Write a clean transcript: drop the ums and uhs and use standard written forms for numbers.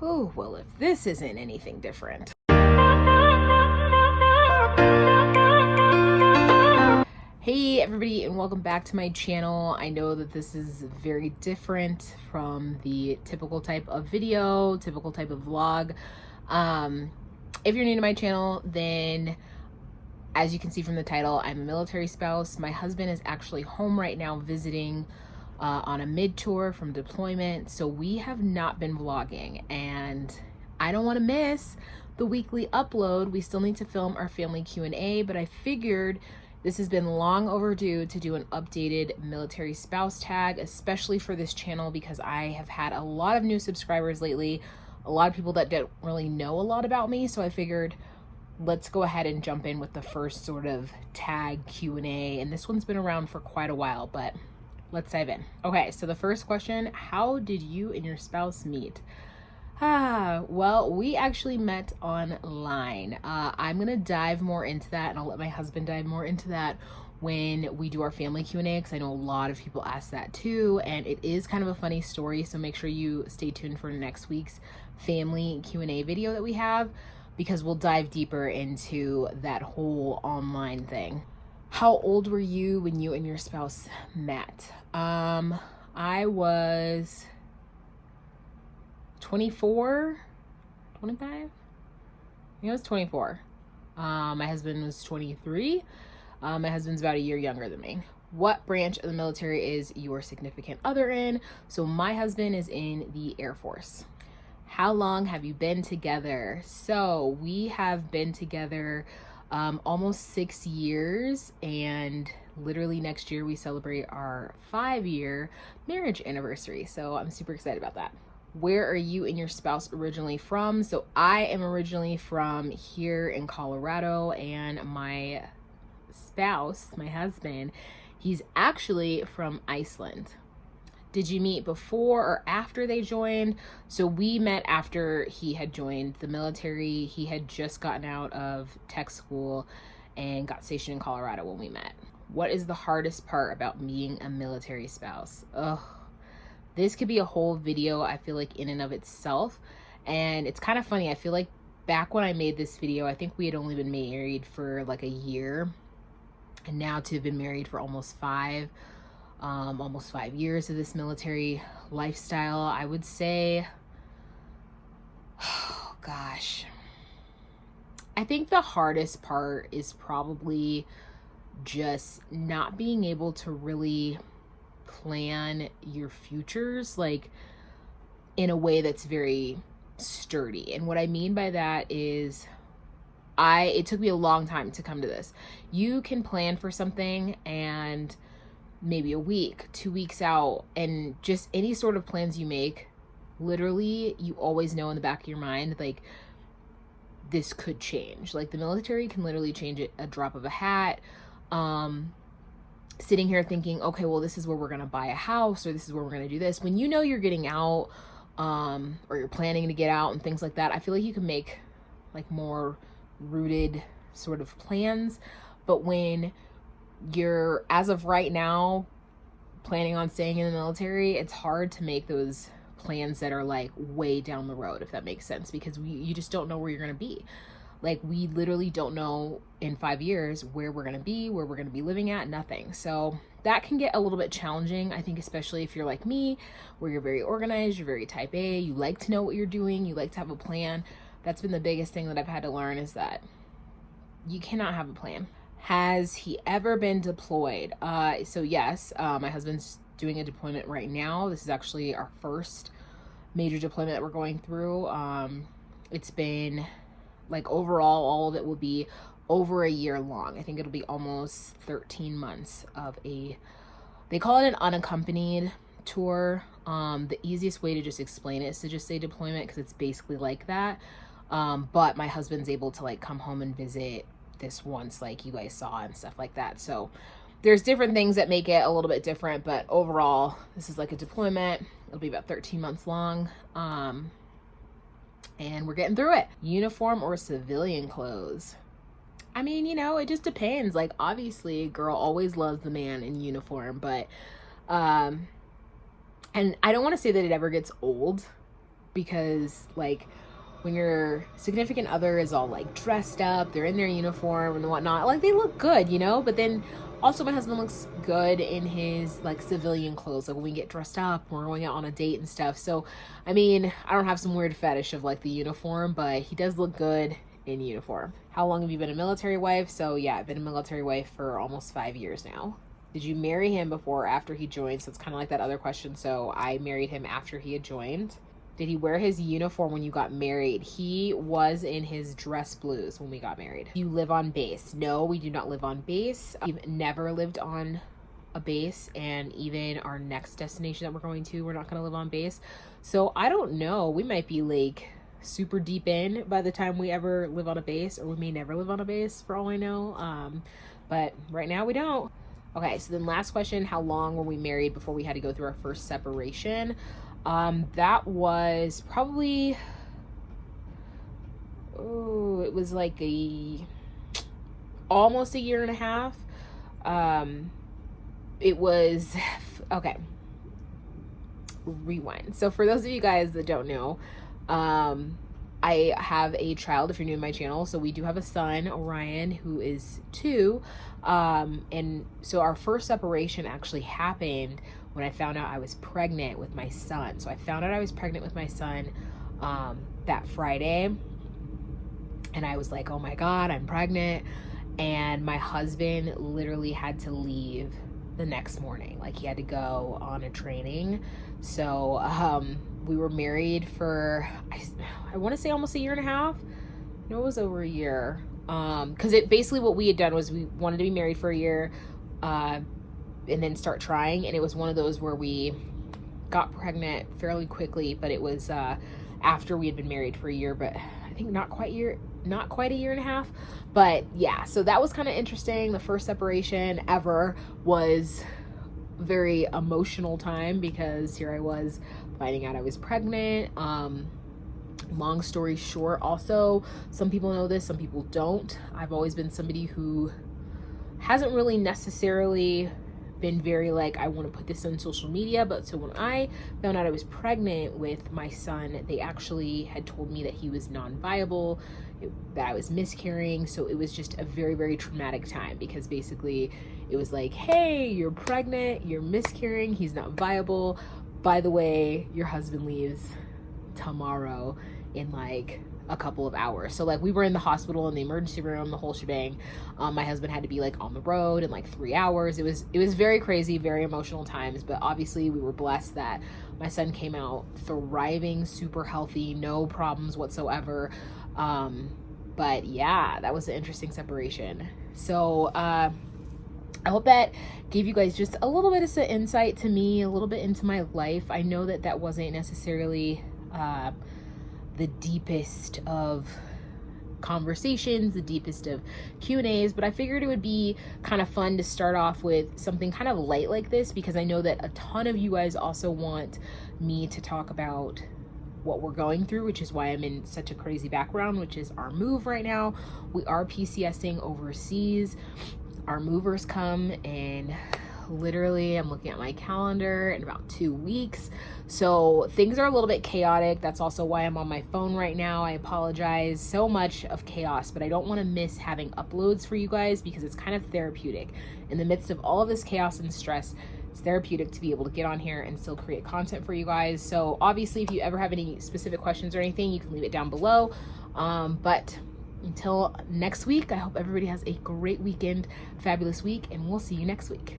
Oh, well, if this isn't anything different. Hey everybody, and welcome back to my channel. I know that this is very different from the typical type of video, typical type of vlog. If you're new to my channel, then as you can see from the title, I'm a military spouse. My husband is actually home right now visiting on a mid-tour from deployment, so we have not been vlogging, and I don't want to miss the weekly upload. We still need to film our family Q&A, but I figured this has been long overdue to do an updated military spouse tag, especially for this channel, because I have had a lot of new subscribers lately, a lot of people that don't really know a lot about me, so I figured let's go ahead and jump in with the first sort of tag Q&A, and this one's been around for quite a while, but let's dive in. Okay, so the first question, how did you and your spouse meet? Well, we actually met online. I'm gonna dive more into that, and I'll let my husband dive more into that when we do our family Q&A, because I know a lot of people ask that too, and it is kind of a funny story, so make sure you stay tuned for next week's family Q&A video that we have, because we'll dive deeper into that whole online thing. How old were you when you and your spouse met? I was 24, 25? I think I was 24. My husband was 23. My husband's about a year younger than me. What branch of the military is your significant other in? So my husband is in the Air Force. How long have you been together? So we have been together almost 6 years, and literally next year we celebrate our 5-year marriage anniversary. So I'm super excited about that. Where are you and your spouse originally from? So I am originally from here in Colorado, and my spouse, my husband, he's actually from Iceland. Did you meet before or after they joined? So we met after he had joined the military. He had just gotten out of tech school and got stationed in Colorado when we met. What is the hardest part about being a military spouse? Ugh. This could be a whole video, I feel like, in and of itself. And it's kind of funny. I feel like back when I made this video, I think we had only been married for like a year. And now to have been married for almost 5 years of this military lifestyle, I would say, oh gosh, I think the hardest part is probably just not being able to really plan your futures like in a way that's very sturdy. And what I mean by that is it took me a long time to come to this. You can plan for something and maybe a week, 2 weeks out, and just any sort of plans you make, literally you always know in the back of your mind, like, this could change. Like, the military can literally change it a drop of a hat. Sitting here thinking, okay, well, this is where we're gonna buy a house, or this is where we're gonna do this. When you know you're getting out, or you're planning to get out and things like that, I feel like you can make like more rooted sort of plans. But when you're, as of right now, planning on staying in the military, it's hard to make those plans that are like way down the road, if that makes sense, because you just don't know where you're gonna be. Like, we literally don't know in 5 years where we're gonna be, where we're gonna be living at, nothing. So that can get a little bit challenging, I think, especially if you're like me, where you're very organized, you're very type A, you like to know what you're doing, you like to have a plan. That's been the biggest thing that I've had to learn, is that you cannot have a plan. Has he ever been deployed? So yes, my husband's doing a deployment right now. This is actually our first major deployment that we're going through. It's been, like, overall, all of it will be over a year long. I think it'll be almost 13 months of they call it an unaccompanied tour. The easiest way to just explain it is to just say deployment, because it's basically like that. But my husband's able to like come home and visit this once, like you guys saw, and stuff like that. So there's different things that make it a little bit different, but overall, this is like a deployment. It'll be about 13 months long. And we're getting through it. Uniform or civilian clothes? I mean, you know, it just depends. Like, obviously, a girl always loves the man in uniform, but and I don't want to say that it ever gets old, because like when your significant other is all like dressed up, they're in their uniform and whatnot, like they look good, you know. But then also my husband looks good in his like civilian clothes, like when we get dressed up, we're going out on a date and stuff. So I mean, I don't have some weird fetish of like the uniform, but he does look good in uniform. How long have you been a military wife? So yeah, I've been a military wife for almost 5 years now. Did you marry him before or after he joined? So it's kind of like that other question. So I married him after he had joined. Did he wear his uniform when you got married? He was in his dress blues when we got married. You live on base? No, we do not live on base. We've never lived on a base, and even our next destination that we're going to, we're not going to live on base. So I don't know. We might be like super deep in by the time we ever live on a base, or we may never live on a base for all I know. But right now we don't. Okay, so then last question, how long were we married before we had to go through our first separation? That was probably, it was like almost a year and a half. It was, okay, rewind. So for those of you guys that don't know, I have a child, if you're new to my channel. So we do have a son, Orion, who is 2. And so our first separation actually happened when I found out I was pregnant with my son. So I found out I was pregnant with my son that Friday. And I was like, oh my God, I'm pregnant. And my husband literally had to leave the next morning. Like he had to go on a training. So we were married for, I want to say almost a year and a half. No, it was over a year. Because it basically what we had done was we wanted to be married for a year and then start trying. And it was one of those where we got pregnant fairly quickly, but it was after we had been married for a year, but I think not quite a year and a half. But yeah, so that was kind of interesting. The first separation ever was very emotional time because here I was finding out I was pregnant. Long story short, also, some people know this, some people don't. I've always been somebody who hasn't really necessarily been very like, I want to put this on social media. But so when I found out I was pregnant with my son, they actually had told me that he was non-viable, that I was miscarrying. So it was just a very, very traumatic time because basically it was like, hey, you're pregnant, you're miscarrying, he's not viable. By the way, your husband leaves tomorrow in like a couple of hours. So like we were in the hospital, in the emergency room, the whole shebang. My husband had to be like on the road in like 3 hours. It was very crazy, very emotional times, but obviously we were blessed that my son came out thriving, super healthy, no problems whatsoever. But yeah, that was an interesting separation. So I hope that gave you guys just a little bit of some insight to me, a little bit into my life. I know that that wasn't necessarily the deepest of conversations, the deepest of Q&As, but I figured it would be kind of fun to start off with something kind of light like this because I know that a ton of you guys also want me to talk about what we're going through, which is why I'm in such a crazy background, which is our move right now. We are PCSing overseas. Our movers come in literally, I'm looking at my calendar, in about 2 weeks. So things are a little bit chaotic. That's also why I'm on my phone right now. I apologize. So much of chaos, but I don't want to miss having uploads for you guys because it's kind of therapeutic. In the midst of all of this chaos and stress, it's therapeutic to be able to get on here and still create content for you guys. So obviously, if you ever have any specific questions or anything, you can leave it down below. But until next week, I hope everybody has a great weekend, fabulous week, and we'll see you next week.